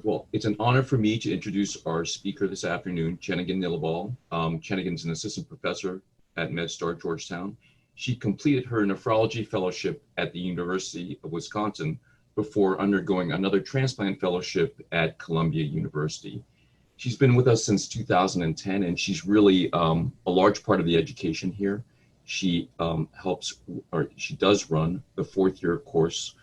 Well, it's an honor for me to introduce our speaker this afternoon, Chanigan Nilubol. Chanigan's an assistant professor at MedStar Georgetown. She completed her nephrology fellowship at the University of Wisconsin before undergoing another transplant fellowship at Columbia University. She's been with us since 2010, and she's really a large part of the education here. She she does run the fourth-year course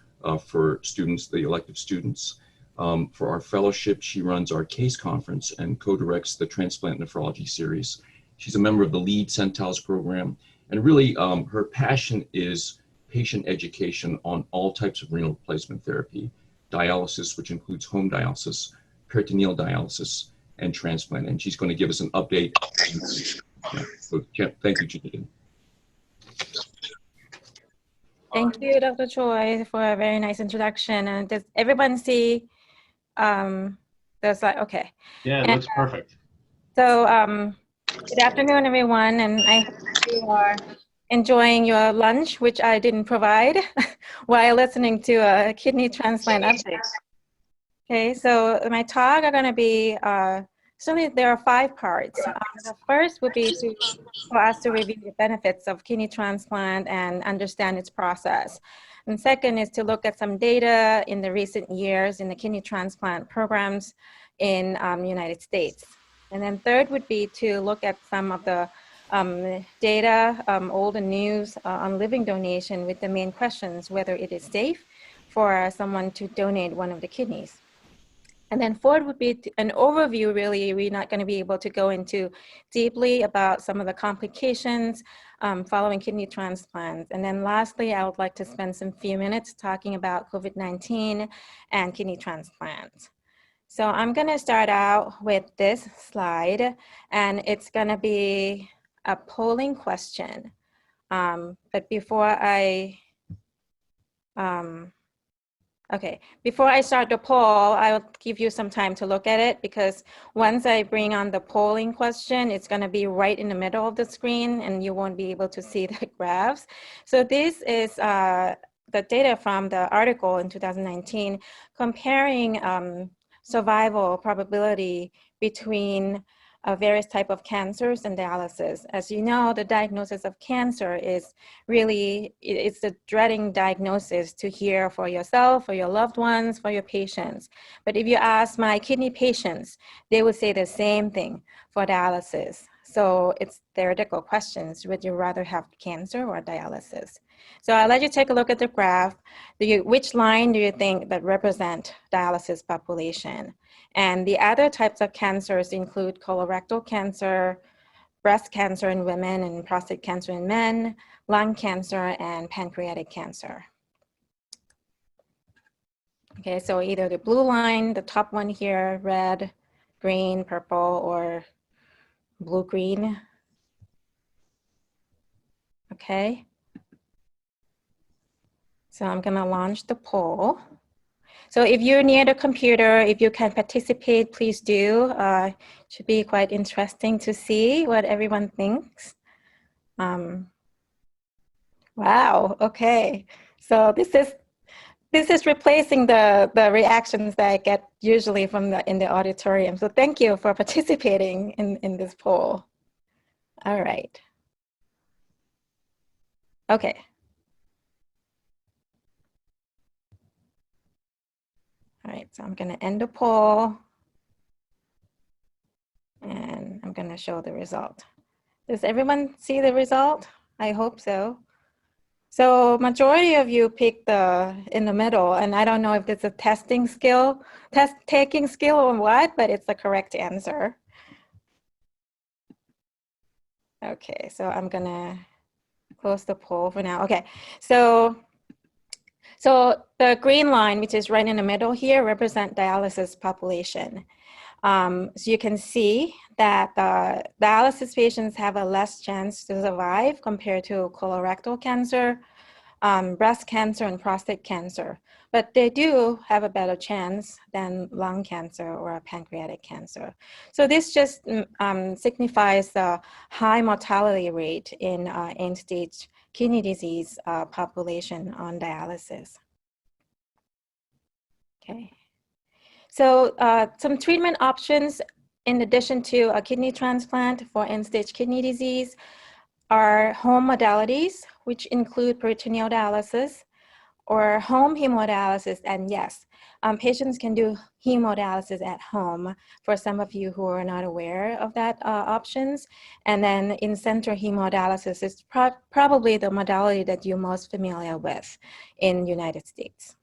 for students, the elective students. For our fellowship, she runs our case conference and co-directs the Transplant Nephrology series. She's a member of the LEAD Centiles program, and really her passion is patient education on all types of renal replacement therapy, dialysis, which includes home dialysis, peritoneal dialysis, and transplant. And she's going to give us an update. So thank you, Chanigan. Thank you, Dr. Choi, for a very nice introduction. And does everyone see the slide? Okay. Yeah, it looks perfect. So good afternoon, everyone. And I hope you are enjoying your lunch, which I didn't provide, while listening to a kidney transplant update. Okay, so my talk are going to be, certainly there are 5 parts. The first would be for us to review the benefits of kidney transplant and understand its process. And second is to look at some data in the recent years in the kidney transplant programs in the United States. And then third would be to look at some of the data, old and news on living donation with the main questions, whether it is safe for someone to donate one of the kidneys. And then fourth would be an overview, really. We're not going to be able to go into deeply about some of the complications following kidney transplants. And then lastly, I would like to spend some few minutes talking about COVID-19 and kidney transplants. So I'm going to start out with this slide, and it's going to be a polling question. But before I before I start the poll, I'll give you some time to look at it, because once I bring on the polling question, it's going to be right in the middle of the screen and you won't be able to see the graphs. So this is the data from the article in 2019 comparing survival probability between various type of cancers and dialysis. As you know, the diagnosis of cancer is really, it's the dreading diagnosis to hear for yourself, for your loved ones, for your patients. But if you ask my kidney patients, they would say the same thing for dialysis. So it's theoretical questions. Would you rather have cancer or dialysis? So I'll let you take a look at the graph. Which line do you think that represent dialysis population? And the other types of cancers include colorectal cancer, breast cancer in women, and prostate cancer in men, lung cancer, and pancreatic cancer. Okay, so either the blue line, the top one here, red, green, purple, or blue-green. Okay. So I'm gonna launch the poll. So if you're near the computer, if you can participate, please do. Should be quite interesting to see what everyone thinks. Wow, okay. So this is replacing the reactions that I get usually from in the auditorium. So thank you for participating in this poll. All right. Okay. All right, so I'm going to end the poll, and I'm going to show the result. Does everyone see the result? I hope so. So majority of you picked in the middle, and I don't know if it's a taking skill or what, but it's the correct answer. Okay, so I'm going to close the poll for now. Okay, so the green line, which is right in the middle here, represent dialysis population. So you can see that dialysis patients have a less chance to survive compared to colorectal cancer, breast cancer, and prostate cancer. But they do have a better chance than lung cancer or pancreatic cancer. So this just signifies the high mortality rate in end-stage kidney disease population on dialysis. Okay. So some treatment options in addition to a kidney transplant for end-stage kidney disease are home modalities, which include peritoneal dialysis or home hemodialysis. And yes, patients can do hemodialysis at home for some of you who are not aware of that options. And then in-center hemodialysis is probably the modality that you're most familiar with in the United States.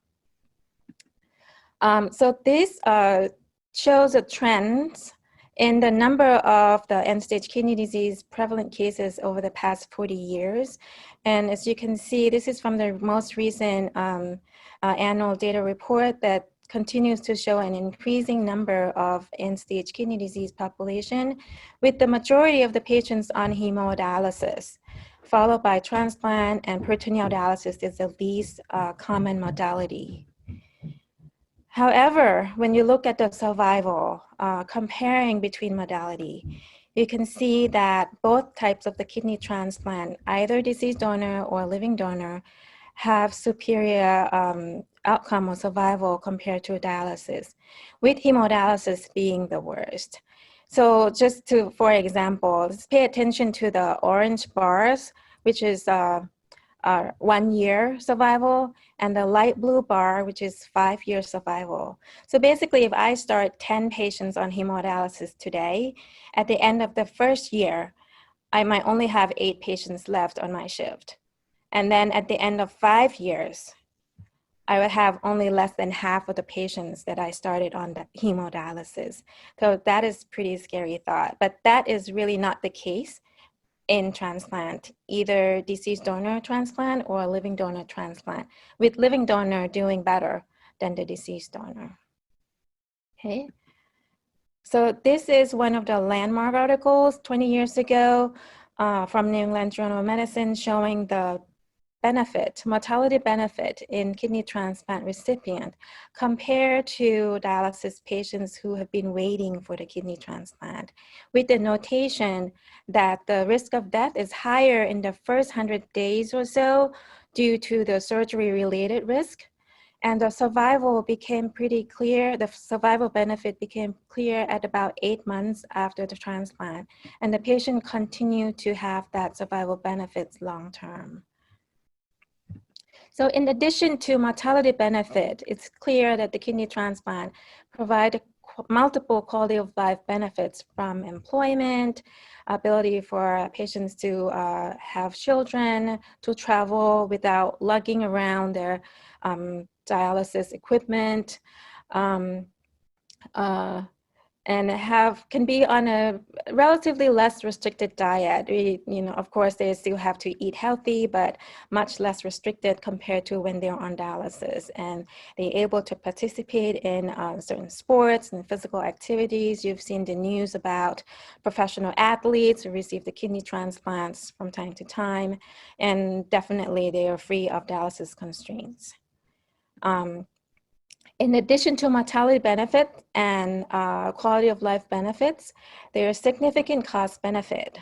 So this shows a trend in the number of the end-stage kidney disease prevalent cases over the past 40 years. And as you can see, this is from the most recent annual data report that continues to show an increasing number of end-stage kidney disease population, with the majority of the patients on hemodialysis, followed by transplant, and peritoneal dialysis is the least common modality. However, when you look at the survival, comparing between modality, you can see that both types of the kidney transplant, either deceased donor or living donor, have superior outcome or survival compared to dialysis, with hemodialysis being the worst. So just to, for example, pay attention to the orange bars, which is 1 year survival, and the light blue bar, which is 5 year survival. So basically, if I start 10 patients on hemodialysis today, at the end of the first year, I might only have 8 patients left on my shift. And then at the end of 5 years, I would have only less than half of the patients that I started on the hemodialysis. So that is pretty scary thought, but that is really not the case in transplant, either deceased donor transplant or living donor transplant, with living donor doing better than the deceased donor. Okay. So this is one of the landmark articles 20 years ago from New England Journal of Medicine showing the mortality benefit in kidney transplant recipient compared to dialysis patients who have been waiting for the kidney transplant, with the notation that the risk of death is higher in the first 100 days or so due to the surgery-related risk. And the survival became pretty clear. The survival benefit became clear at about 8 months after the transplant. And the patient continued to have that survival benefits long-term. So in addition to mortality benefit, it's clear that the kidney transplant provide multiple quality of life benefits, from employment, ability for patients to have children, to travel without lugging around their dialysis equipment, and can be on a relatively less restricted diet. Of course, they still have to eat healthy, but much less restricted compared to when they're on dialysis. And they're able to participate in certain sports and physical activities. You've seen the news about professional athletes who receive the kidney transplants from time to time, and definitely they are free of dialysis constraints. In addition to mortality benefit and quality of life benefits, there is significant cost benefit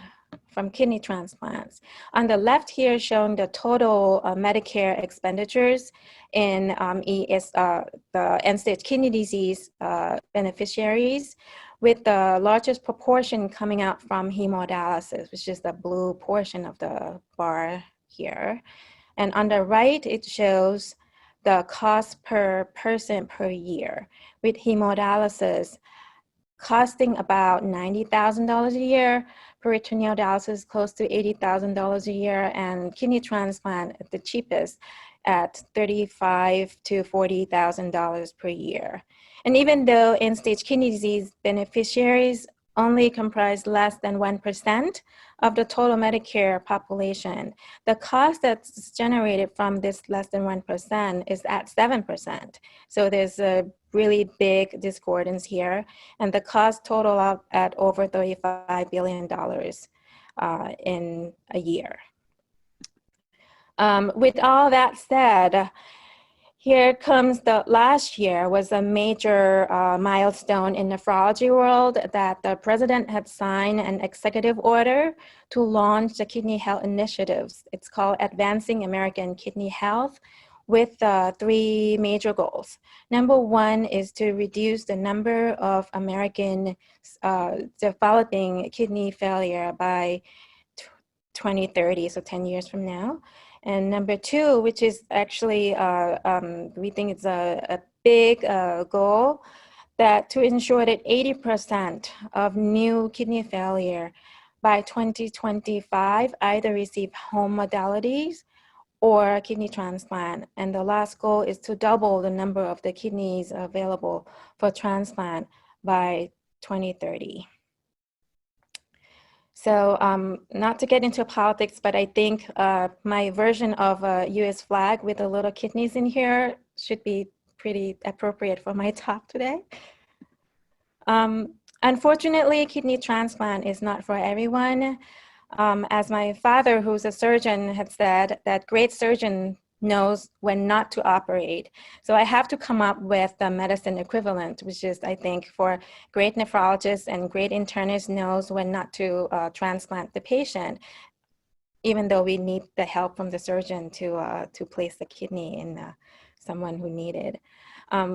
from kidney transplants. On the left here, showing the total Medicare expenditures in the end-stage kidney disease beneficiaries, with the largest proportion coming out from hemodialysis, which is the blue portion of the bar here. And on the right, it shows the cost per person per year, with hemodialysis costing about $90,000 a year, peritoneal dialysis close to $80,000 a year, and kidney transplant at the cheapest at $35,000 to $40,000 per year. And even though end-stage kidney disease beneficiaries only comprise less than 1% of the total Medicare population, the cost that's generated from this less than 1% is at 7%. So there's a really big discordance here, and the cost total up at over $35 billion in a year. With all that said, here comes the last year was a major milestone in nephrology world, that the president had signed an executive order to launch the kidney health initiatives. It's called Advancing American Kidney Health, with three major goals. Number one is to reduce the number of Americans developing kidney failure by 2030, so 10 years from now. And number two, which is actually, we think it's a big goal, that to ensure that 80% of new kidney failure by 2025 either receive home modalities or kidney transplant. And the last goal is to double the number of the kidneys available for transplant by 2030. So not to get into politics, but I think my version of a US flag with the little kidneys in here should be pretty appropriate for my talk today. Unfortunately, kidney transplant is not for everyone. As my father, who's a surgeon, had said, that great surgeon knows when not to operate. So I have to come up with the medicine equivalent, which is, I think, for great nephrologists and great internists knows when not to transplant the patient, even though we need the help from the surgeon to place the kidney in someone who needed.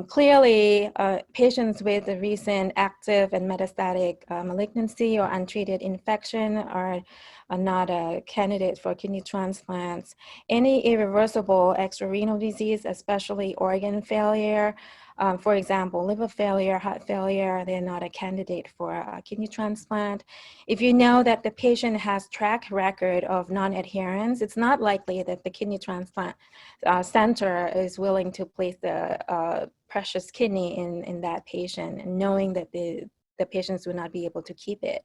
Clearly, patients with a recent active and metastatic malignancy or untreated infection are not a candidate for kidney transplants. Any irreversible extrarenal disease, especially organ failure, for example, liver failure, heart failure, they're not a candidate for a kidney transplant. If you know that the patient has track record of non-adherence, it's not likely that the kidney transplant center is willing to place the precious kidney in that patient, and knowing that the patients will not be able to keep it.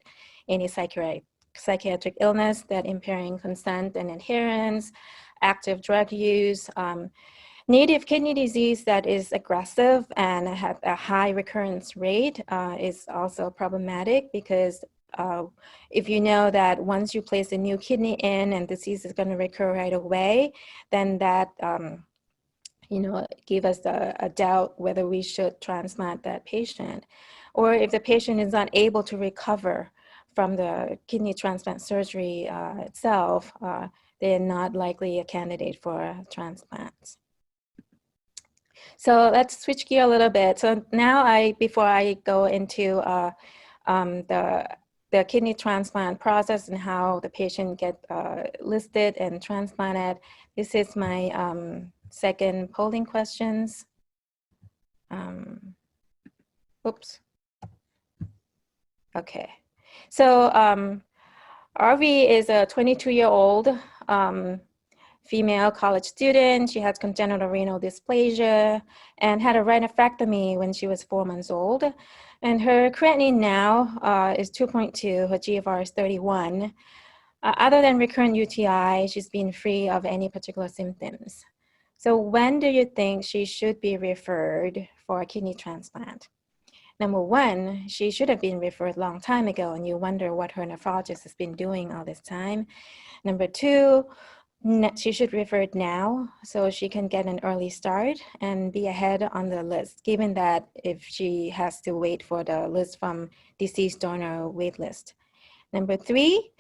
Any psychiatric illness that impairing consent and adherence, active drug use, native kidney disease that is aggressive and has a high recurrence rate is also problematic, because if you know that once you place a new kidney in and disease is going to recur right away, then that give us a doubt whether we should transplant that patient. Or if the patient is not able to recover from the kidney transplant surgery itself, they're not likely a candidate for transplants. So let's switch gear a little bit. So now before I go into the kidney transplant process and how the patient get listed and transplanted, this is my second polling questions. Oops. Okay. So RV is a 22-year-old female college student. She has congenital renal dysplasia and had a rhinoprectomy when she was 4 months old. And her creatinine now is 2.2, her GFR is 31. Other than recurrent UTI, she's been free of any particular symptoms. So when do you think she should be referred for a kidney transplant? Number one, she should have been referred a long time ago, and you wonder what her nephrologist has been doing all this time. Number two, she should refer it now so she can get an early start and be ahead on the list, given that if she has to wait for the list from deceased donor wait list. Number three,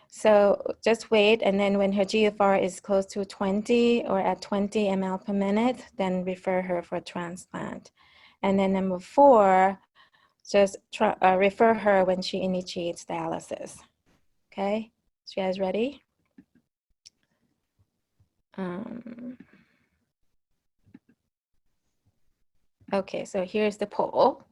so just wait, and then when her GFR is close to 20 or at 20 ml per minute, then refer her for transplant. And then number four, just refer her when she initiates dialysis. Okay, so you guys ready? Okay, so here's the poll.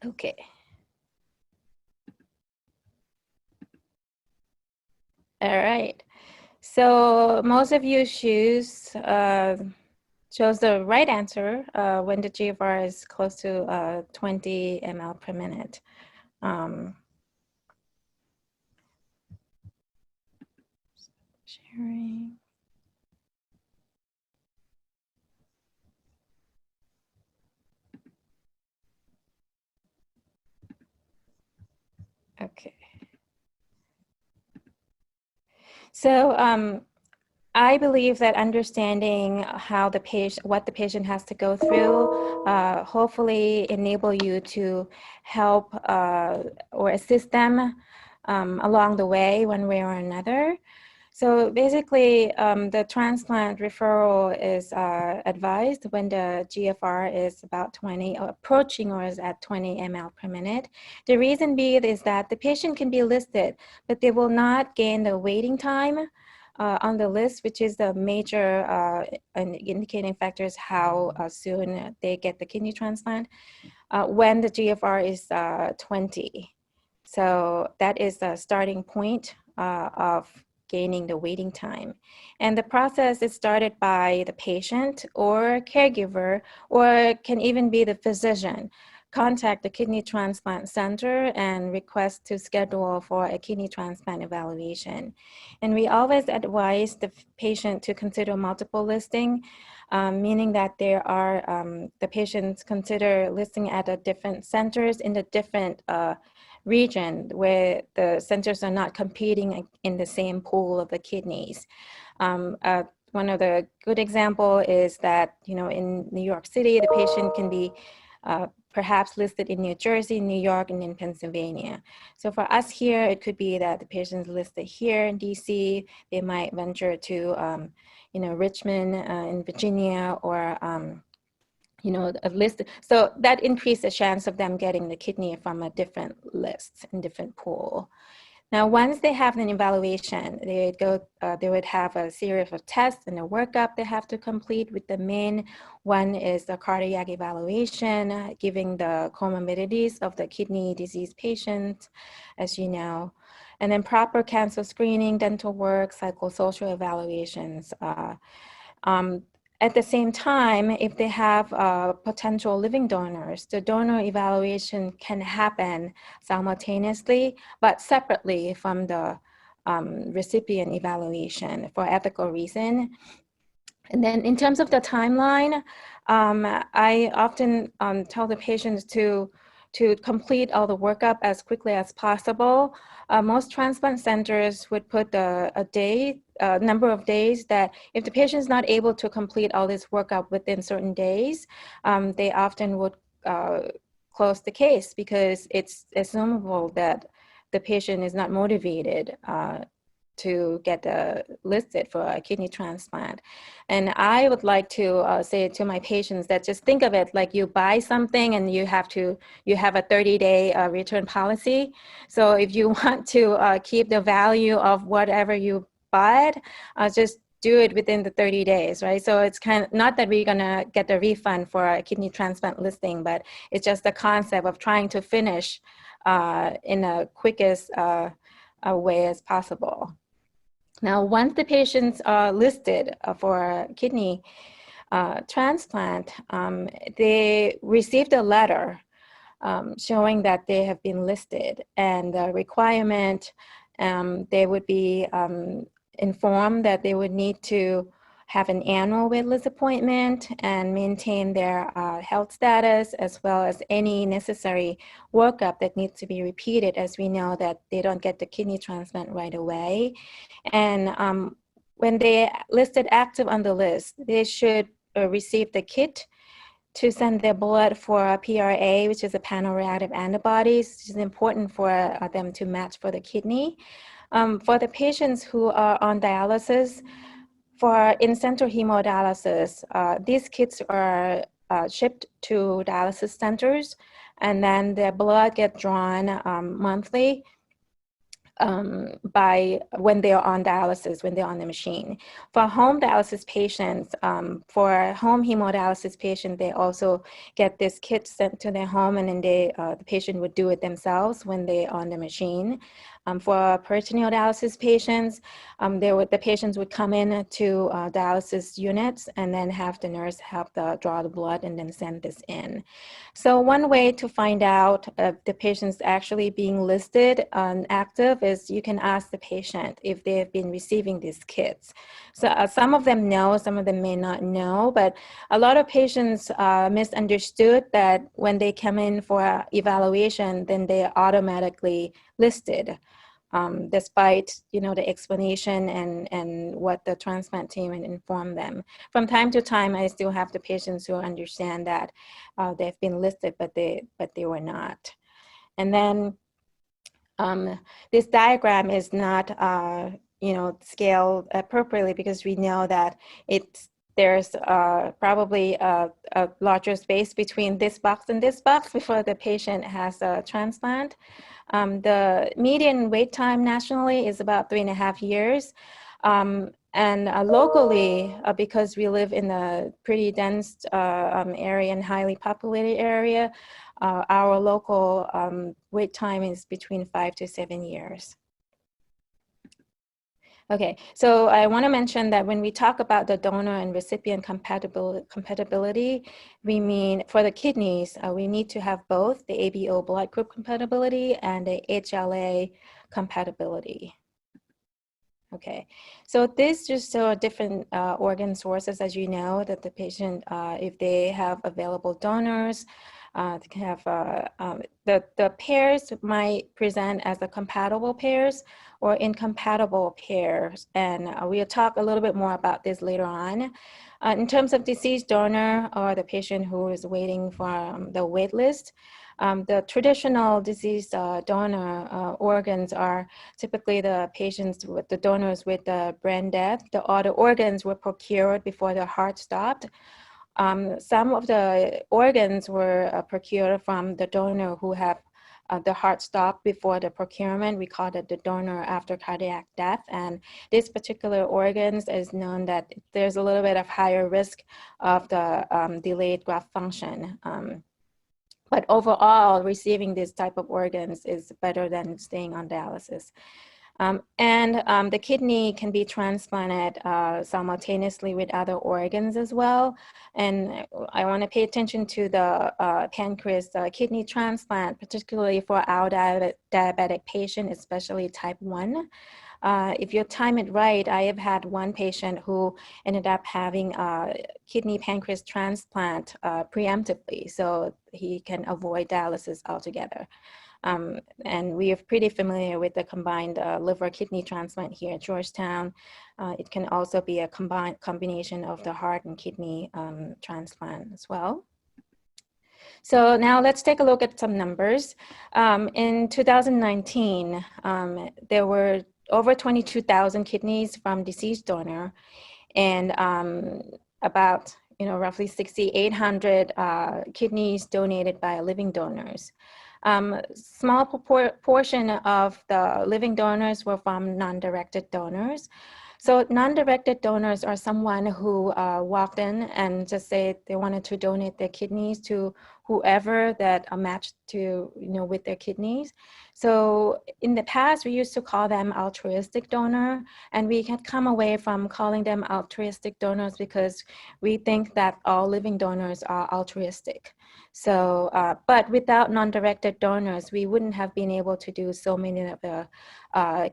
Okay. All right. So most of you chose the right answer when the GFR is close to 20 ml per minute. Sharing. Okay. So I believe that understanding how the patient, what the patient has to go through, hopefully enable you to help or assist them along the way, one way or another. So basically, the transplant referral is advised when the GFR is about 20, or approaching or is at 20 ml per minute. The reason being is that the patient can be listed, but they will not gain the waiting time on the list, which is the major indicating factors how soon they get the kidney transplant, when the GFR is 20. So that is the starting point of gaining the waiting time. And the process is started by the patient or caregiver, or can even be the physician. Contact the kidney transplant center and request to schedule for a kidney transplant evaluation. And we always advise the patient to consider multiple listing, meaning that there are, the patients consider listing at a different centers in the different region where the centers are not competing in the same pool of the kidneys. One of the good example is that, in New York City, the patient can be perhaps listed in New Jersey, New York, and in Pennsylvania. So for us here, it could be that the patient's listed here in DC. They might venture to, Richmond in Virginia, or a list. So that increased the chance of them getting the kidney from a different list and different pool. Now, once they have an evaluation, they would have a series of tests and a workup they have to complete. With the main one is the cardiac evaluation, giving the comorbidities of the kidney disease patient, as you know, and then proper cancer screening, dental work, psychosocial evaluations. At the same time, if they have potential living donors, the donor evaluation can happen simultaneously, but separately from the recipient evaluation for ethical reason. And then in terms of the timeline, I often tell the patients to complete all the workup as quickly as possible. Most transplant centers would put a number of days that if the patient is not able to complete all this workup within certain days, they often would close the case, because it's assumable that the patient is not motivated to get listed for a kidney transplant. And I would like to say to my patients that just think of it like you buy something and you have a 30-day return policy. So if you want to keep the value of whatever you bought, just do it within the 30 days, right? So it's kind of not that we're gonna get the refund for a kidney transplant listing, but it's just the concept of trying to finish in the quickest way as possible. Now, once the patients are listed for kidney transplant, they received a letter showing that they have been listed, and the requirement, they would be informed that they would need to have an annual waitlist appointment and maintain their health status, as well as any necessary workup that needs to be repeated, as we know that they don't get the kidney transplant right away. And when they listed active on the list, they should receive the kit to send their blood for a PRA, which is a panel-reactive antibodies, which is important for them to match for the kidney. For the patients who are on dialysis, for in-center hemodialysis, these kits are shipped to dialysis centers, and then their blood gets drawn monthly by when they are on dialysis, when they're on the machine. For home dialysis patients, for home hemodialysis patient, they also get this kit sent to their home, and then the patient would do it themselves when they're on the machine. For peritoneal dialysis patients, the patients would come in to dialysis units and then have the nurse help draw the blood and then send this in. So one way to find out if the patient's actually being listed on active is you can ask the patient if they have been receiving these kits. So some of them know, some of them may not know, but a lot of patients misunderstood that when they come in for evaluation, then they are automatically listed, despite, the explanation and what the transplant team had informed them. From time to time, I still have the patients who understand that they've been listed, but they were not. And then this diagram is not, scaled appropriately, because we know that there's probably a larger space between this box and this box before the patient has a transplant. The median wait time nationally is about 3.5 years. And locally, because we live in a pretty dense area and highly populated area, our local wait time is between 5 to 7 years. Okay, so I want to mention that when we talk about the donor and recipient compatibility, we mean for the kidneys, we need to have both the ABO blood group compatibility and the HLA compatibility. Okay, so this just show different organ sources, as you know, that the patient, if they have available donors, they can have the pairs might present as a compatible pairs or incompatible pairs, and we'll talk a little bit more about this later on. In terms of deceased donor or the patient who is waiting for the wait list, the traditional deceased donor organs are typically the patients with the donors with the brain death. All the organs were procured before the heart stopped. Some of the organs were procured from the donor who have the heart stopped before the procurement. We call it the donor after cardiac death. And this particular organs is known that there's a little bit of higher risk of the delayed graft function. But overall, receiving this type of organs is better than staying on dialysis. The kidney can be transplanted simultaneously with other organs as well. And I want to pay attention to the pancreas kidney transplant, particularly for our diabetic patient, especially type 1. If you time it right, I have had one patient who ended up having a kidney pancreas transplant preemptively, so he can avoid dialysis altogether. And we are pretty familiar with the combined liver kidney transplant here at Georgetown. It can also be a combination of the heart and kidney transplant as well. So now let's take a look at some numbers. In 2019, there were over 22,000 kidneys from deceased donor, and about roughly 6,800 kidneys donated by living donors. Small portion of the living donors were from non-directed donors. So non-directed donors are someone who walked in and just say they wanted to donate their kidneys to whoever that matched to, with their kidneys. So in the past, we used to call them altruistic donor, and we had come away from calling them altruistic donors because we think that all living donors are altruistic. So, but without non-directed donors, we wouldn't have been able to do so many of the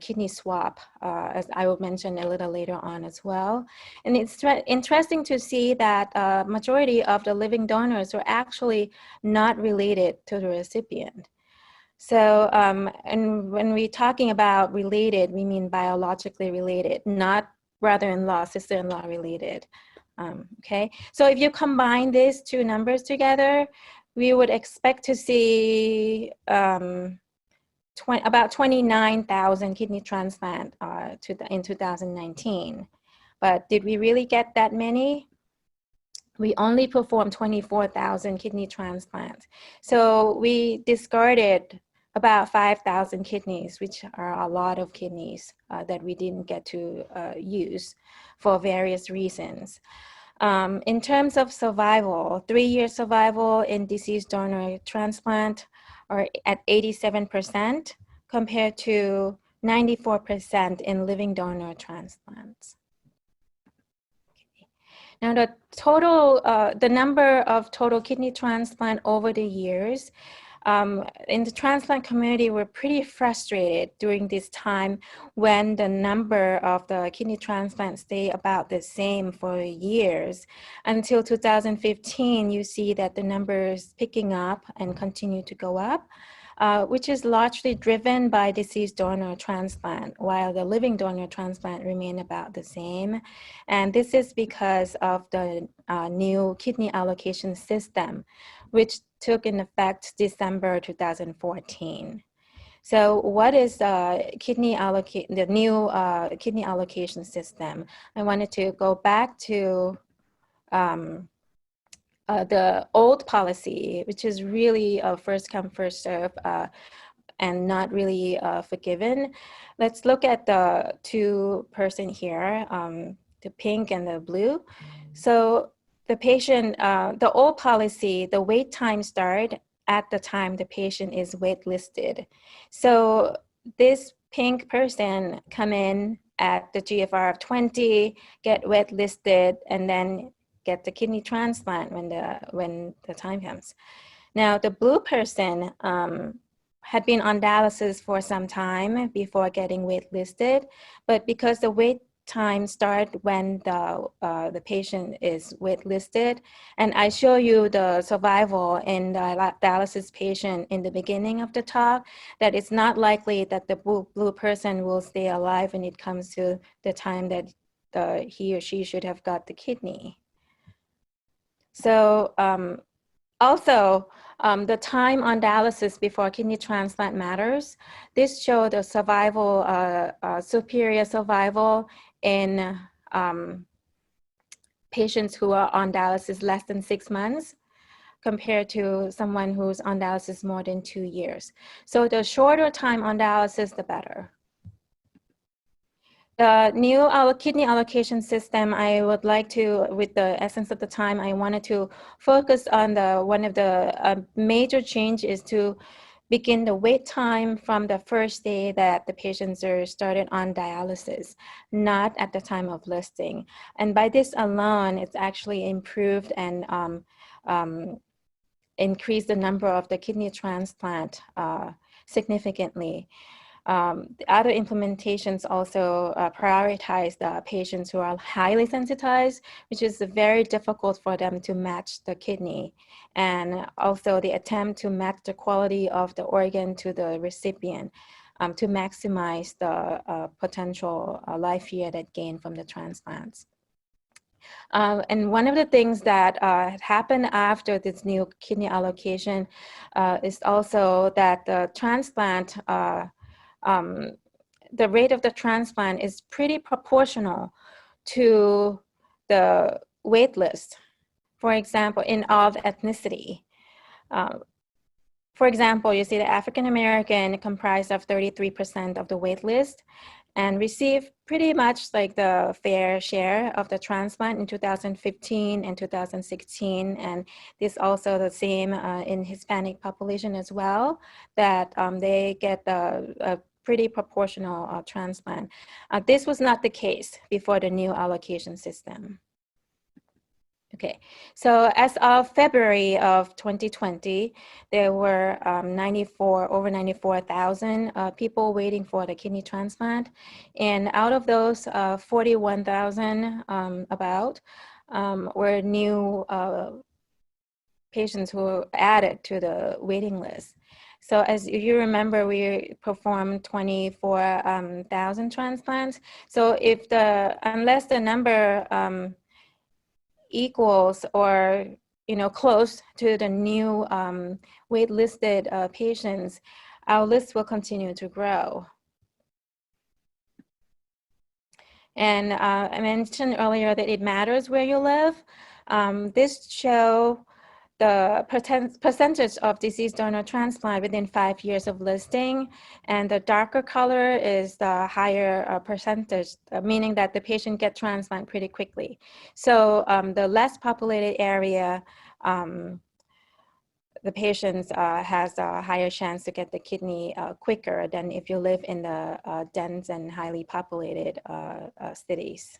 kidney swap, as I will mention a little later on as well. And it's interesting to see that majority of the living donors were actually not related to the recipient. So, and when we're talking about related, we mean biologically related, not brother-in-law, sister-in-law related. Okay, so if you combine these two numbers together, we would expect to see about 29,000 kidney transplant in 2019. But did we really get that many? We only performed 24,000 kidney transplants. So we discarded about 5,000 kidneys, which are a lot of kidneys that we didn't get to use for various reasons. In terms of survival, 3-year survival in deceased donor transplant are at 87% compared to 94% in living donor transplants. Okay. Now the total, the number of total kidney transplant over the years, in the transplant community, we're pretty frustrated during this time when the number of the kidney transplants stay about the same for years. Until 2015, you see that the number is picking up and continue to go up. which is largely driven by deceased donor transplant, while the living donor transplant remain about the same. And this is because of the new kidney allocation system, which took in effect December 2014. So what is the new kidney allocation system? I wanted to go back to the old policy, which is really first come, first serve, and not really forgiven. Let's look at the two person here, the pink and the blue. So the patient, the old policy, the wait time start at the time the patient is waitlisted. So this pink person come in at the GFR of 20, get waitlisted, and then get the kidney transplant when the time comes. Now, the blue person had been on dialysis for some time before getting waitlisted, but because the wait time start when the patient is waitlisted, and I show you the survival in the dialysis patient in the beginning of the talk, that it's not likely that the blue person will stay alive when it comes to the time that he or she should have got the kidney. So also, the time on dialysis before kidney transplant matters. This showed the survival, superior survival in patients who are on dialysis less than 6 months compared to someone who's on dialysis more than 2 years. So the shorter time on dialysis, the better. The new kidney allocation system, I would like to, with the essence of the time, I wanted to focus on one of the major change is to begin the wait time from the first day that the patients are started on dialysis, not at the time of listing. And by this alone, it's actually improved and increased the number of the kidney transplant significantly. The other implementations also prioritize the patients who are highly sensitized, which is very difficult for them to match the kidney. And also the attempt to match the quality of the organ to the recipient to maximize the potential life year that gain from the transplants. And one of the things that happened after this new kidney allocation is also that the transplant the rate of the transplant is pretty proportional to the wait list. For example, in of ethnicity. For example, you see the African American comprised of 33% of the wait list and received pretty much like the fair share of the transplant in 2015 and 2016. And this also the same in Hispanic population as well, that they get the pretty proportional transplant. This was not the case before the new allocation system. Okay, so as of February of 2020, there were over 94,000 people waiting for the kidney transplant. And out of those, 41,000 about were new patients who were added to the waiting list. So as you remember, we performed 24,000 transplants. So if unless the number equals or close to the new wait-listed patients, our list will continue to grow. And I mentioned earlier that it matters where you live. This shows the percentage of deceased donor transplant within 5 years of listing, and the darker color is the higher percentage, meaning that the patient gets transplant pretty quickly. So the less populated area, the patients has a higher chance to get the kidney quicker than if you live in the dense and highly populated cities.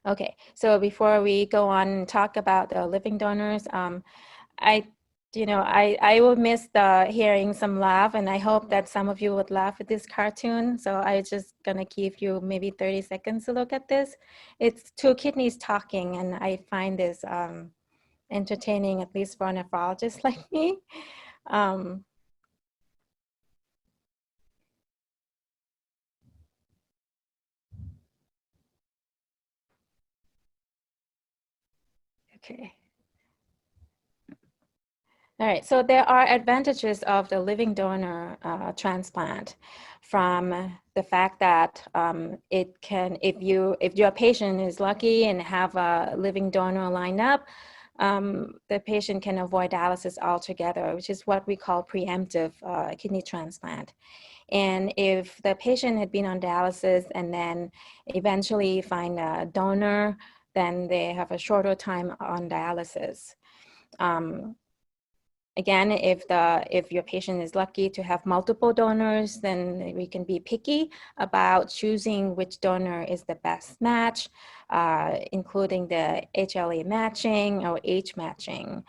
Okay, so before we go on and talk about the living donors, I will miss hearing some laugh, and I hope that some of you would laugh at this cartoon. So I just gonna give you maybe 30 seconds to look at this. It's two kidneys talking, and I find this entertaining, at least for a nephrologist like me. Um, okay. All right, so there are advantages of the living donor transplant from the fact that it can, if your patient is lucky and have a living donor lined up, the patient can avoid dialysis altogether, which is what we call preemptive kidney transplant. And if the patient had been on dialysis and then eventually find a donor, then they have a shorter time on dialysis. Again, if your patient is lucky to have multiple donors, then we can be picky about choosing which donor is the best match, including the HLA matching or age matching.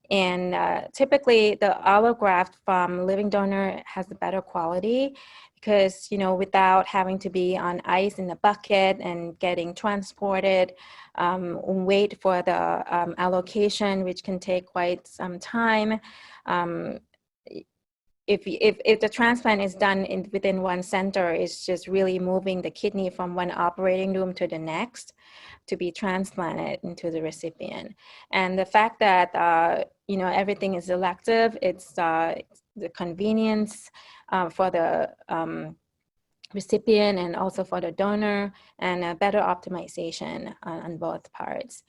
And typically the allograft from living donor has a better quality because, you know, without having to be on ice in a bucket and getting transported, wait for the allocation, which can take quite some time. If the transplant is done within one center, it's just really moving the kidney from one operating room to the next to be transplanted into the recipient. And the fact that, you know, everything is elective, it's the convenience for the recipient and also for the donor, and a better optimization on both parts.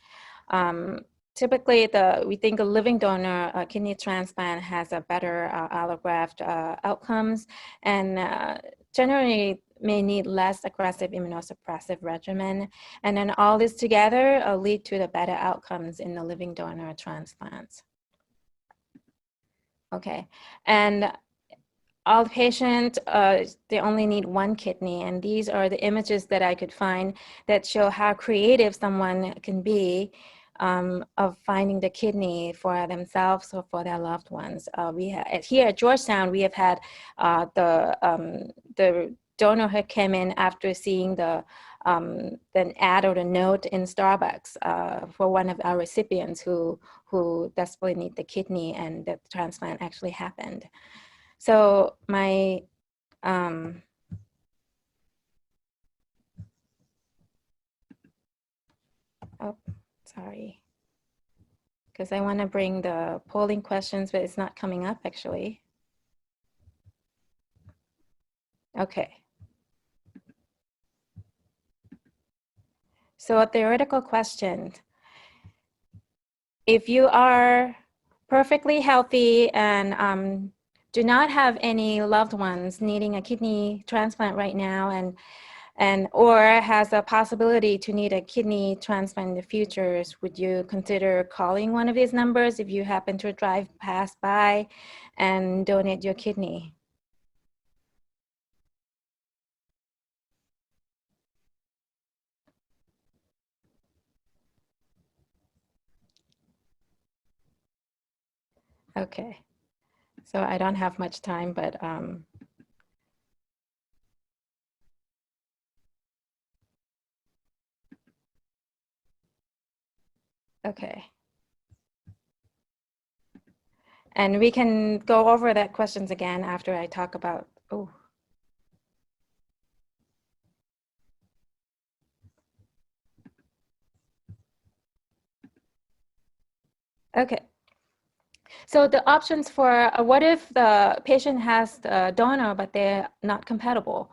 Typically, we think a living donor kidney transplant has a better allograft outcomes, and generally may need less aggressive immunosuppressive regimen. And then all this together lead to the better outcomes in the living donor transplants. Okay, and all patients, they only need one kidney, and these are the images that I could find that show how creative someone can be of finding the kidney for themselves or for their loved ones. Here at Georgetown, we have had the donor who came in after seeing the ad or the note in Starbucks for one of our recipients who desperately need the kidney, and the transplant actually happened. So my oh, sorry, because I want to bring the polling questions, but it's not coming up actually. Okay. So a theoretical question. If you are perfectly healthy and do not have any loved ones needing a kidney transplant right now, or has a possibility to need a kidney transplant in the future, would you consider calling one of these numbers if you happen to drive past by and donate your kidney? Okay, so I don't have much time, but okay. And we can go over that questions again after I talk about, oh. Okay. So the options for what if the patient has the donor, but they're not compatible?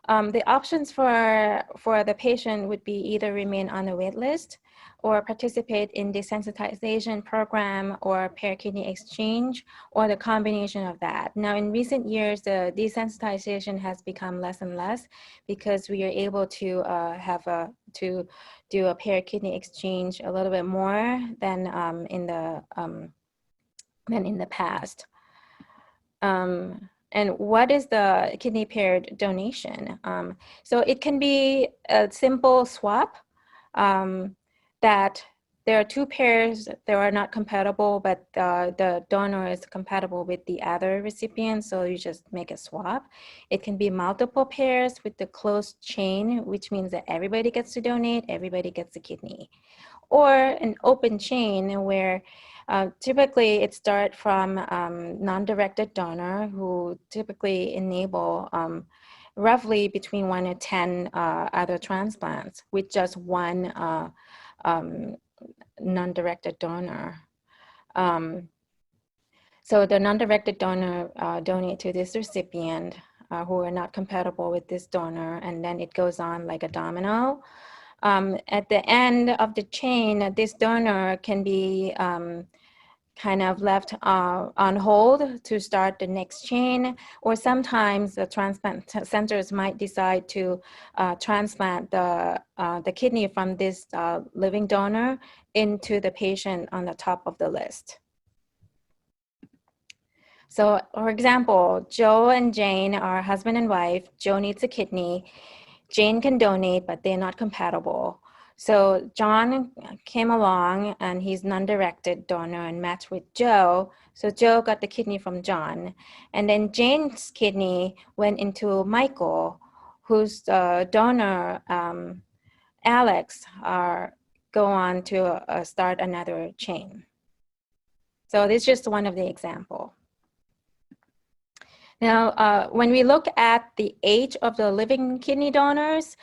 The options for the patient would be either remain on the wait list or participate in desensitization program or pair kidney exchange, or the combination of that. Now, in recent years, the desensitization has become less and less because we are able to to do a pair kidney exchange a little bit more than in the past. And what is the kidney paired donation? So it can be a simple swap that there are two pairs that are not compatible, but the donor is compatible with the other recipient, so you just make a swap. It can be multiple pairs with the closed chain, which means that everybody gets to donate, everybody gets a kidney. Or an open chain where Typically, it starts from non-directed donor who typically enable roughly between 1 and 10 other transplants with just one non-directed donor. So the non-directed donor donate to this recipient who are not compatible with this donor, and then it goes on like a domino. At the end of the chain, this donor can be kind of left on hold to start the next chain, or sometimes the transplant centers might decide to transplant the kidney from this living donor into the patient on the top of the list. So, for example, Joe and Jane are husband and wife. Joe needs a kidney. Jane can donate, but they're not compatible. So John came along and he's non-directed donor and matched with Joe. So Joe got the kidney from John. And then Jane's kidney went into Michael, whose donor, Alex, go on to start another chain. So this is just one of the examples. Now, when we look at the age of the living kidney donors,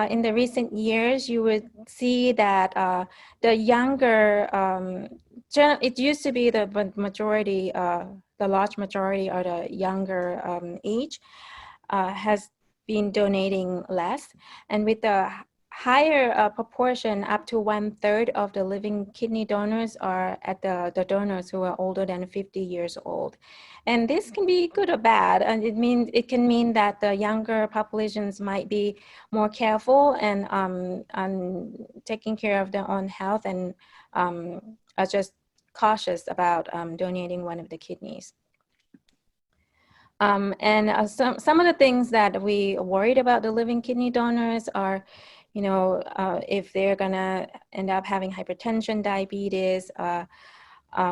in the recent years, you would see that the younger, it used to be the majority, the large majority are the younger age, has been donating less. And with the higher proportion, up to 1/3 of the living kidney donors are at the donors who are older than 50 years old. And this can be good or bad. And it can mean that the younger populations might be more careful and taking care of their own health and are just cautious about donating one of the kidneys. Some of the things that we worried about the living kidney donors are, you know, if they're gonna end up having hypertension, diabetes,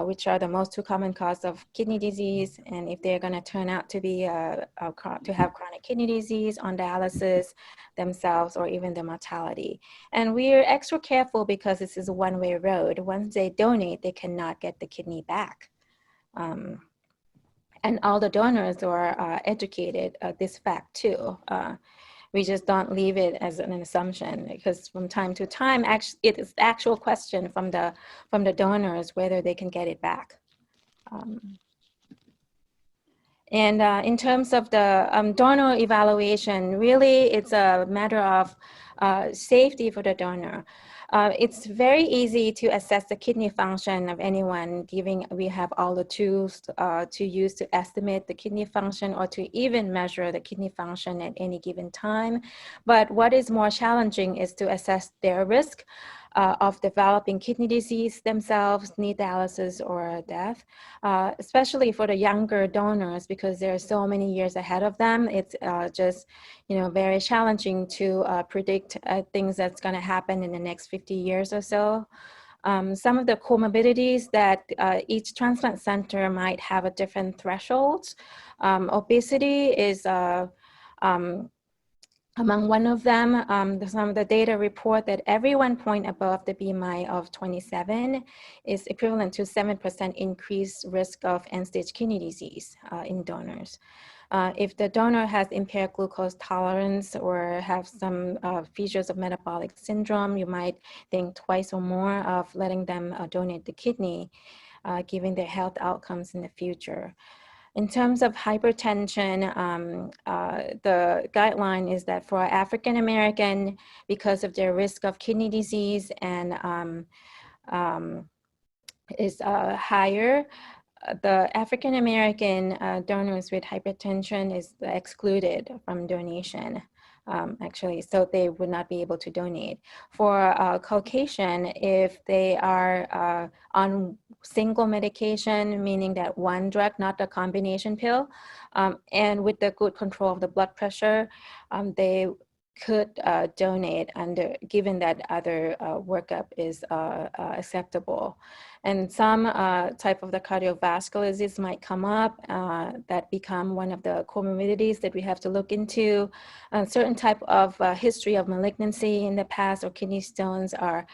which are the most two common causes of kidney disease, and if they're gonna turn out to be to have chronic kidney disease on dialysis themselves, or even the mortality. And we're extra careful because this is a one-way road. Once they donate, they cannot get the kidney back. And all the donors are educated this fact too. We just don't leave it as an assumption, because from time to time, it is the actual question from the donors whether they can get it back. And in terms of the donor evaluation, really it's a matter of safety for the donor. It's very easy to assess the kidney function of anyone, given we have all the tools to use to estimate the kidney function or to even measure the kidney function at any given time. But what is more challenging is to assess their risk of developing kidney disease themselves, need dialysis, or death, especially for the younger donors, because there are so many years ahead of them. It's just, you know, very challenging to predict things that's going to happen in the next 50 years or so. Some of the comorbidities that each transplant center might have a different thresholds. Obesity is among one of them. Some of the data report that every 1 point above the BMI of 27 is equivalent to 7% increased risk of end-stage kidney disease in donors. If the donor has impaired glucose tolerance or have some features of metabolic syndrome, you might think twice or more of letting them donate the kidney, given their health outcomes in the future. In terms of hypertension, the guideline is that for African American, because of their risk of kidney disease and is higher, the African American donors with hypertension is excluded from donation. Actually, so they would not be able to donate. For Caucasian, if they are on single medication, meaning that one drug, not the combination pill, and with the good control of the blood pressure, they could donate given that other workup is acceptable. And some type of the cardiovascular disease might come up that become one of the comorbidities that we have to look into. A certain type of history of malignancy in the past or kidney stones are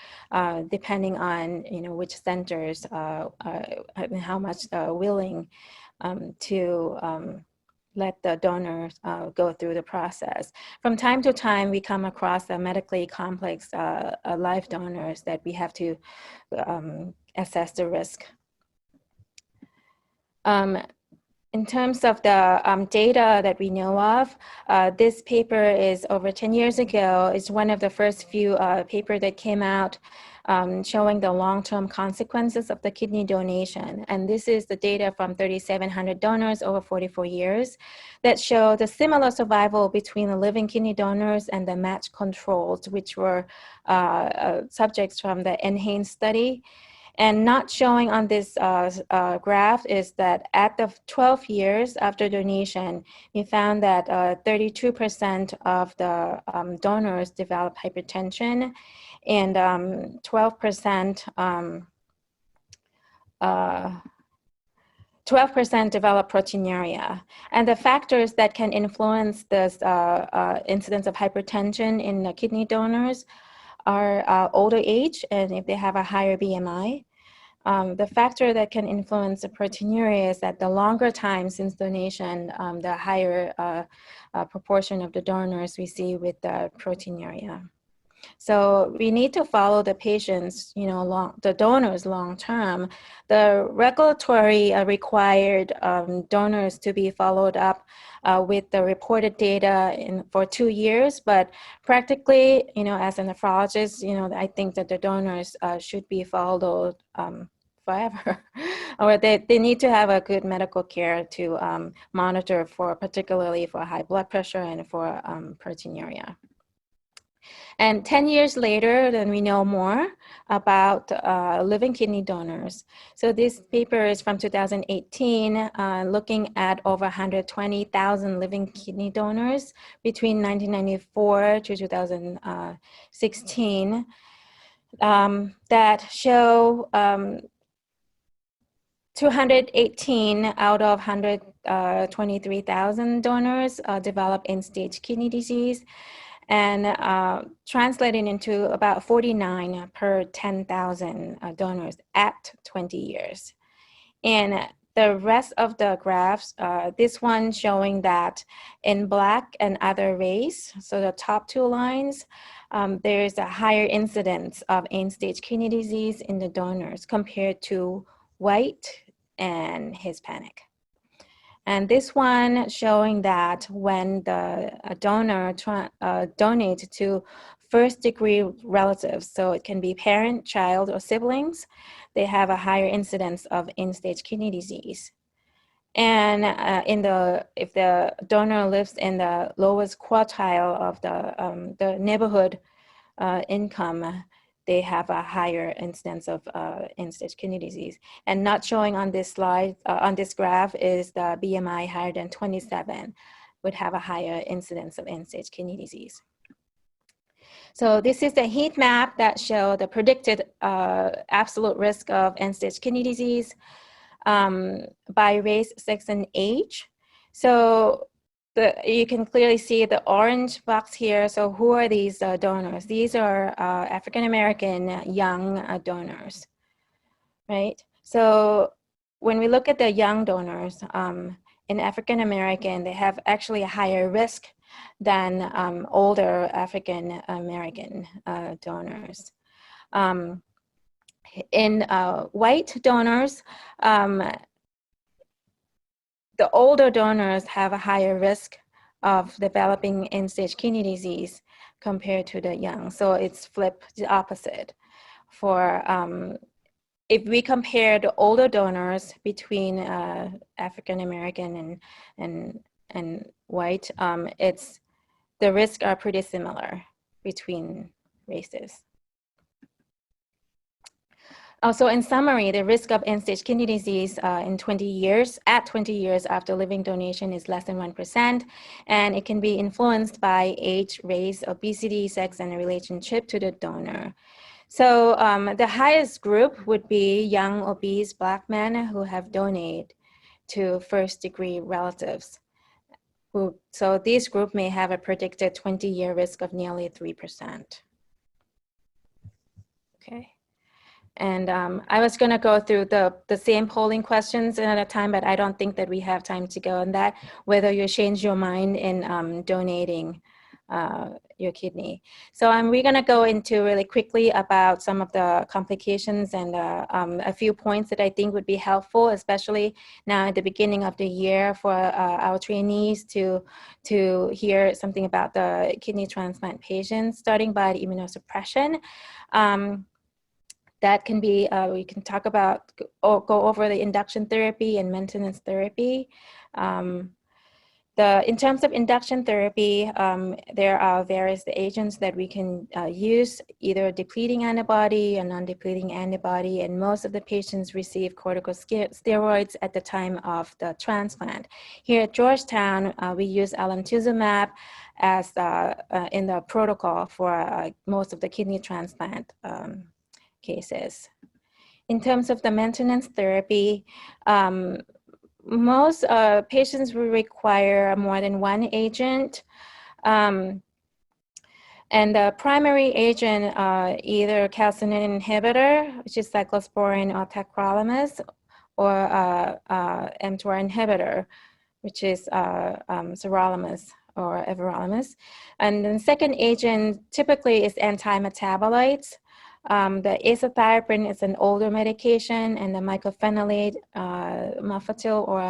depending on which centers and how much willing to let the donors go through the process. From time to time, we come across medically complex live donors that we have to assess the risk. In terms of the data that we know of, this paper is over 10 years ago. It's one of the first few paper that came out showing the long-term consequences of the kidney donation. And this is the data from 3,700 donors over 44 years that show the similar survival between the living kidney donors and the match controls, which were subjects from the NHANES study. And not showing on this graph is that at the 12 years after donation, we found that 32% of the donors developed hypertension and 12% develop proteinuria. And the factors that can influence this incidence of hypertension in the kidney donors are older age and if they have a higher BMI. The factor that can influence the proteinuria is that the longer time since donation, the higher proportion of the donors we see with the proteinuria. So we need to follow the patients, the donors long term. The regulatory required donors to be followed up with the reported data for 2 years, but practically, as a nephrologist, I think that the donors should be followed forever, or they need to have a good medical care to monitor particularly for high blood pressure and for proteinuria. And 10 years later, then we know more about living kidney donors. So this paper is from 2018, looking at over 120,000 living kidney donors between 1994 to 2016 that show 218 out of 123,000 donors develop end-stage kidney disease, and translating into about 49 per 10,000 donors at 20 years. And the rest of the graphs, this one showing that in Black and other race, so the top 2 lines, there's a higher incidence of end-stage kidney disease in the donors compared to white and Hispanic. And this one showing that when the donor donates to first-degree relatives, so it can be parent, child, or siblings, they have a higher incidence of end-stage kidney disease. And if the donor lives in the lowest quartile of the neighborhood income, they have a higher incidence of end-stage kidney disease. And not showing on this slide, on this graph, is the BMI higher than 27 would have a higher incidence of end-stage kidney disease. So this is the heat map that show the predicted absolute risk of end-stage kidney disease by race, sex, and age. So you can clearly see the orange box here. So who are these donors? These are African-American young donors, right? So when we look at the young donors, in African-American, they have actually a higher risk than older African-American donors. In white donors, the older donors have a higher risk of developing end-stage kidney disease compared to the young. So it's flipped the opposite. For if we compare the older donors between African-American and white, the risks are pretty similar between races. Also, in summary, the risk of end-stage kidney disease at 20 years after living donation is less than 1%, and it can be influenced by age, race, obesity, sex, and a relationship to the donor. So the highest group would be young, obese Black men who have donated to first-degree relatives. So this group may have a predicted 20-year risk of nearly 3%. Okay. And I was going to go through the same polling questions at a time, but I don't think that we have time to go on that, whether you change your mind in donating your kidney. So we're going to go into really quickly about some of the complications and a few points that I think would be helpful, especially now at the beginning of the year for our trainees to hear something about the kidney transplant patients, starting by the immunosuppression. That can be, we can talk about, or go over the induction therapy and maintenance therapy. In terms of induction therapy, there are various agents that we can use, either depleting antibody or non-depleting antibody, and most of the patients receive corticosteroids at the time of the transplant. Here at Georgetown, we use alemtuzumab as in the protocol for most of the kidney transplant cases. In terms of the maintenance therapy, most patients will require more than one agent. And the primary agent, either calcineurin inhibitor, which is cyclosporin or tacrolimus, or mTOR inhibitor, which is sirolimus or everolimus. And the second agent typically is anti-metabolites. The azathioprine is an older medication, and the mycophenolate, mofetil, or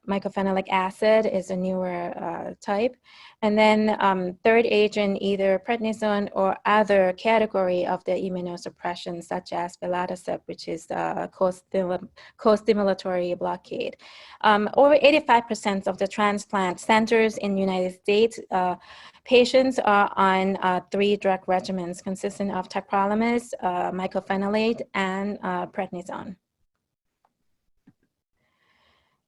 mycophenolic acid is a newer type. And then third agent, either prednisone or other category of the immunosuppression, such as belatacept, which is co-stimulatory blockade. Over 85% of the transplant centers in the United States, patients are on 3 drug regimens consisting of tacrolimus, mycophenolate, and prednisone.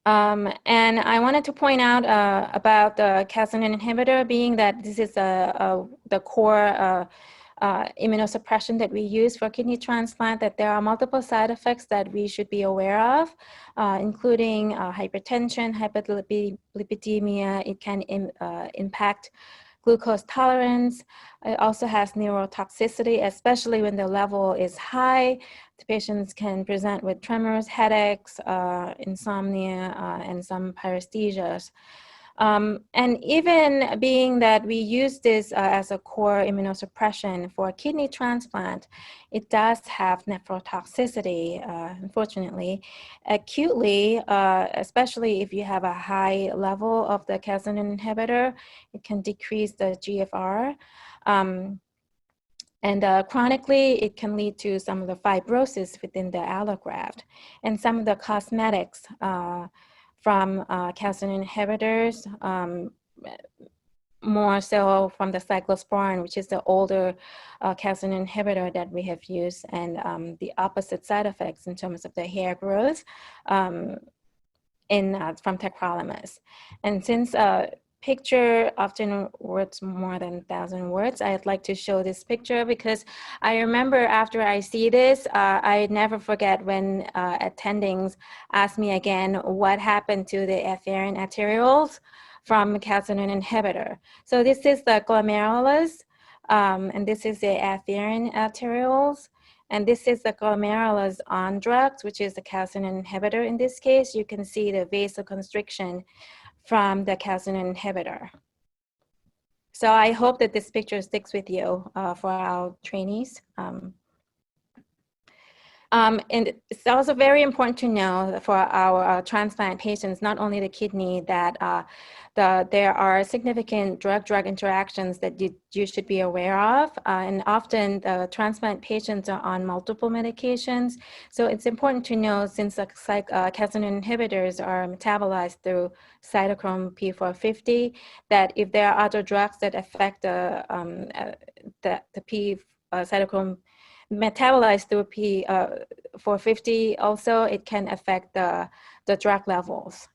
And I wanted to point out about the calcineurin inhibitor, being that this is the core immunosuppression that we use for kidney transplant, that there are multiple side effects that we should be aware of, including hypertension, hyperlipidemia. It can impact glucose tolerance. It also has neurotoxicity, especially when the level is high. The patients can present with tremors, headaches, insomnia, and some paresthesias. And even being that we use this as a core immunosuppression for kidney transplant, it does have nephrotoxicity, unfortunately. Acutely, especially if you have a high level of the calcineurin inhibitor, it can decrease the GFR. And chronically, it can lead to some of the fibrosis within the allograft. And some of the cosmetics from calcineurin inhibitors, more so from the cyclosporin, which is the older calcineurin inhibitor that we have used, and the opposite side effects in terms of the hair growth from tacrolimus. And since picture often words more than 1,000 words, I'd like to show this picture because I remember after I see this, I never forget when attendings ask me again what happened to the afferent arterioles from calcineurin inhibitor. So this is the glomerulus, and this is the afferent arterioles. And this is the glomerulus on drugs, which is the calcineurin inhibitor. In this case, you can see the vasoconstriction from the calcineurin inhibitor. So I hope that this picture sticks with you for our trainees. And it's also very important to know for our transplant patients, not only the kidney, that there are significant drug-drug interactions that you should be aware of. And often the transplant patients are on multiple medications. So it's important to know, since calcineurin inhibitors are metabolized through cytochrome P450, that if there are other drugs that affect the cytochrome metabolized through P450 also, it can affect the drug levels.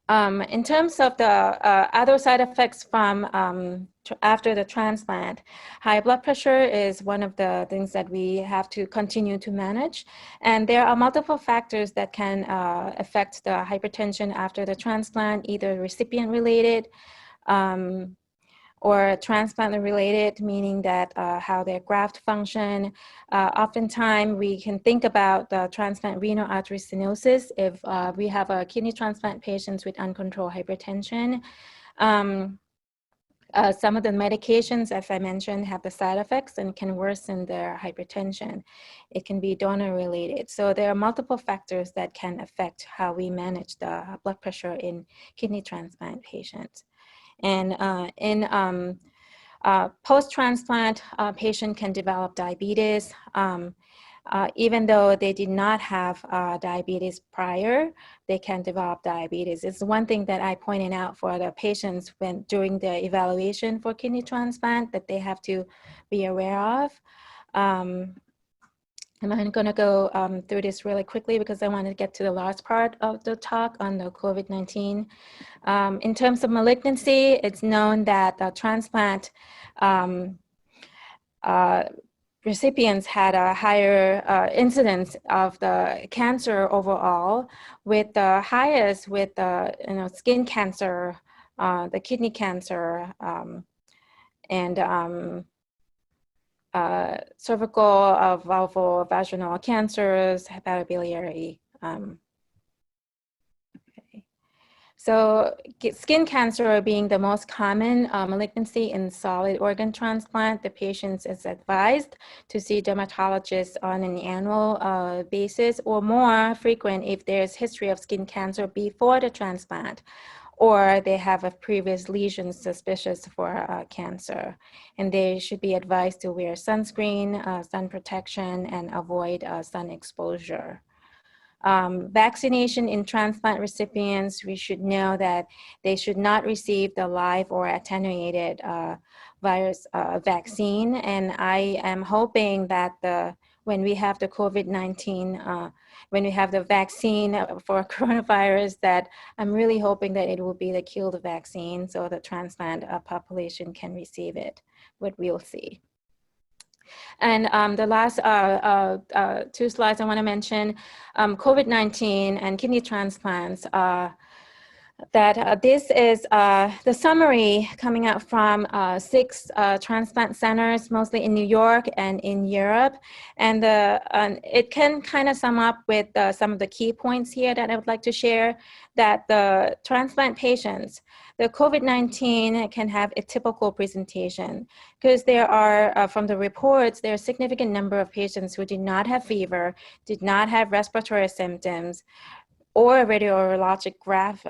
In terms of the other side effects from after the transplant, high blood pressure is one of the things that we have to continue to manage. And there are multiple factors that can affect the hypertension after the transplant, either recipient related, or transplant related, meaning that how their graft function. Oftentimes we can think about the transplant renal artery stenosis if we have a kidney transplant patients with uncontrolled hypertension. Some of the medications, as I mentioned, have the side effects and can worsen their hypertension. It can be donor related. So there are multiple factors that can affect how we manage the blood pressure in kidney transplant patients. And in post-transplant, patient can develop diabetes. Even though they did not have diabetes prior, they can develop diabetes. It's one thing that I pointed out for the patients when during the evaluation for kidney transplant that they have to be aware of. And I'm going to go through this really quickly because I want to get to the last part of the talk on the COVID-19. In terms of malignancy, it's known that the transplant recipients had a higher incidence of the cancer overall, with the highest with the skin cancer, the kidney cancer, and cervical, vulvovaginal cancers, hepatobiliary. So skin cancer being the most common malignancy in solid organ transplant, the patient is advised to see dermatologists on an annual basis, or more frequent if there's history of skin cancer before the transplant, or they have a previous lesion suspicious for cancer. And they should be advised to wear sunscreen, sun protection, and avoid sun exposure. Vaccination in transplant recipients, we should know that they should not receive the live or attenuated virus vaccine. And I am hoping that when we have the COVID-19, when we have the vaccine for coronavirus, that I'm really hoping that it will be the killed vaccine so the transplant population can receive it, but we'll see. And the last two slides I want to mention, COVID-19 and kidney transplants, this is the summary coming out from 6 transplant centers, mostly in New York and in Europe. And it can kind of sum up with some of the key points here that I would like to share, that the transplant patients, the COVID-19 can have a typical presentation because there are, from the reports, there are a significant number of patients who did not have fever, did not have respiratory symptoms, or radiologic graph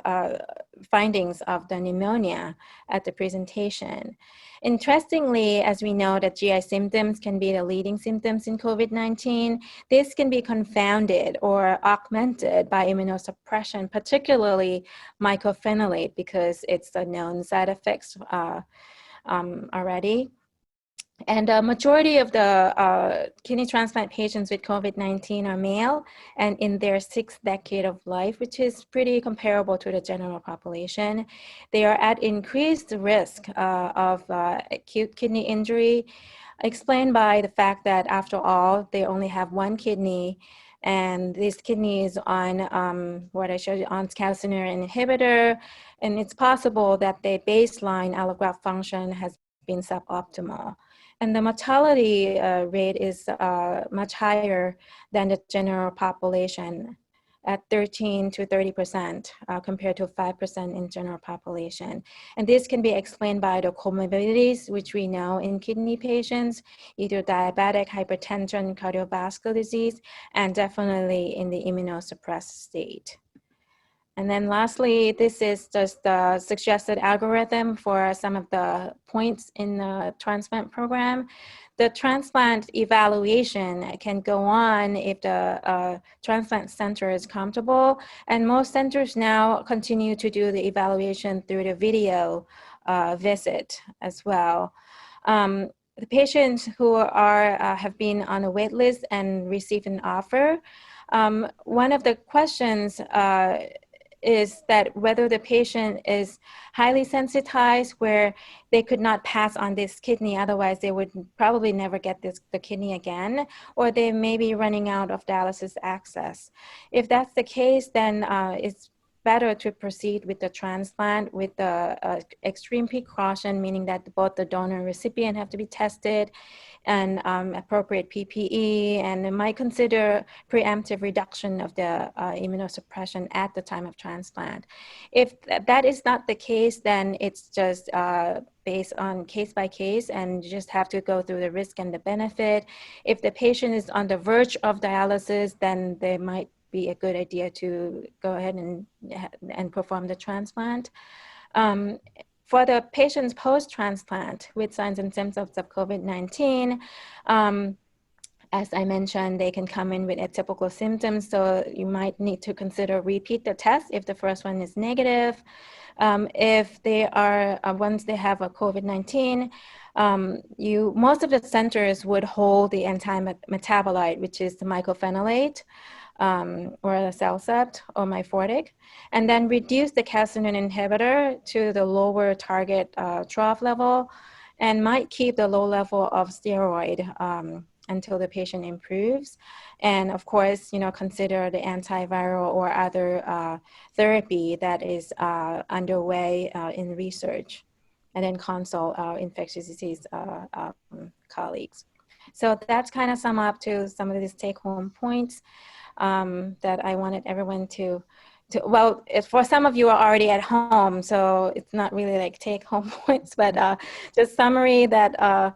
findings of the pneumonia at the presentation. Interestingly, as we know that GI symptoms can be the leading symptoms in COVID-19, this can be confounded or augmented by immunosuppression, particularly mycophenolate, because it's a known side effects already. And a majority of the kidney transplant patients with COVID-19 are male and in their 6th decade of life, which is pretty comparable to the general population. They are at increased risk of acute kidney injury, explained by the fact that, after all, they only have one kidney, and this kidney is on what I showed you, on calcineurin inhibitor, and it's possible that their baseline allograft function has been suboptimal. And the mortality rate is much higher than the general population, at 13 to 30% compared to 5% in general population. And this can be explained by the comorbidities, which we know in kidney patients, either diabetic, hypertension, cardiovascular disease, and definitely in the immunosuppressed state. And then lastly, this is just the suggested algorithm for some of the points in the transplant program. The transplant evaluation can go on if the transplant center is comfortable. And most centers now continue to do the evaluation through the video visit as well. the patients who are have been on a wait list and received an offer, one of the questions is that whether the patient is highly sensitized where they could not pass on this kidney, otherwise they would probably never get the kidney again, or they may be running out of dialysis access. If that's the case, then it's better to proceed with the transplant with the extreme precaution, meaning that both the donor and recipient have to be tested, and appropriate PPE, and it might consider preemptive reduction of the immunosuppression at the time of transplant. If that is not the case, then it's just based on case by case, and you just have to go through the risk and the benefit. If the patient is on the verge of dialysis, then they might be a good idea to go ahead and perform the transplant. For the patients post-transplant with signs and symptoms of COVID-19, as I mentioned, they can come in with atypical symptoms, so you might need to consider repeat the test if the first one is negative. If they are, once they have a COVID-19, most of the centers would hold the anti-metabolite, which is the mycophenolate, or a Cellcept or Myfortic, and then reduce the calcineurin inhibitor to the lower target trough level, and might keep the low level of steroid until the patient improves. And of course, consider the antiviral or other therapy that is underway in research, and then consult our infectious disease colleagues. So that's kind of sum up to some of these take-home points that I wanted everyone to well, for some of you are already at home, so it's not really like take-home points, but just summary that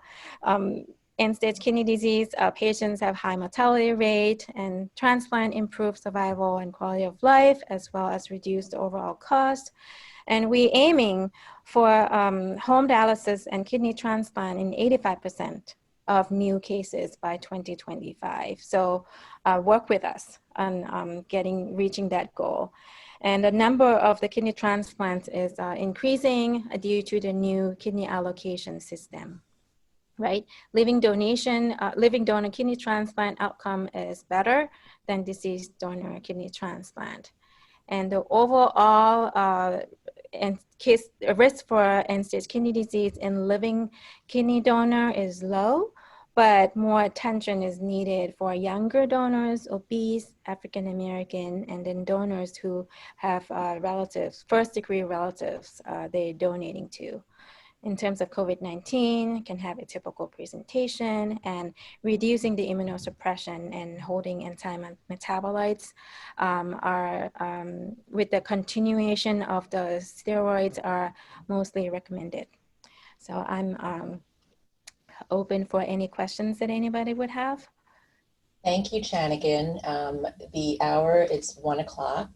end-stage kidney disease patients have high mortality rate, and transplant improves survival and quality of life, as well as reduce the overall cost. And we aiming for home dialysis and kidney transplant in 85% of new cases by 2025. So work with us on reaching that goal. And the number of the kidney transplants is increasing due to the new kidney allocation system, right? Living donor kidney transplant outcome is better than deceased donor kidney transplant. And the overall risk for end-stage kidney disease in living kidney donor is low, but more attention is needed for younger donors, obese, African American, and then donors who have relatives, first-degree relatives they're donating to. In terms of COVID-19, can have a typical presentation, and reducing the immunosuppression and holding anti-metabolites are, with the continuation of the steroids, are mostly recommended. So I'm open for any questions that anybody would have. Thank you, Chanigan. The hour, it's 1 o'clock.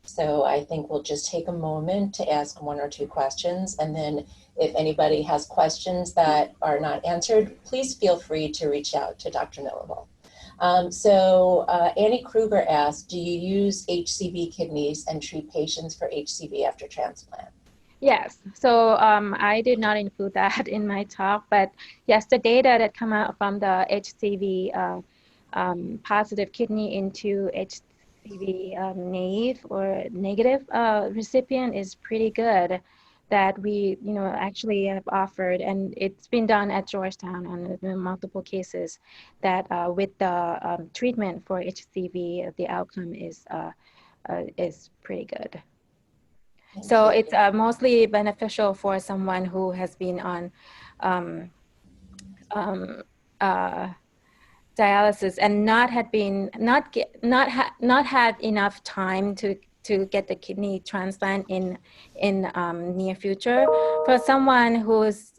So I think we'll just take a moment to ask 1 or 2 questions. And then if anybody has questions that are not answered, please feel free to reach out to Dr. Nilubol. Annie Kruger asked, do you use HCV kidneys and treat patients for HCV after transplant? Yes, so I did not include that in my talk, but yes, the data that come out from the HCV positive kidney into HCV naive or negative recipient is pretty good, that we actually have offered, and it's been done at Georgetown on multiple cases, that with the treatment for HCV, the outcome is pretty good. So it's mostly beneficial for someone who has been on dialysis and not had enough time to get the kidney transplant in near future. For someone who's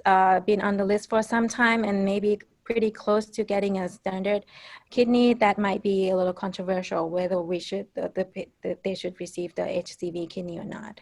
been on the list for some time and maybe pretty close to getting a standard kidney, that might be a little controversial whether they should receive the HCV kidney or not.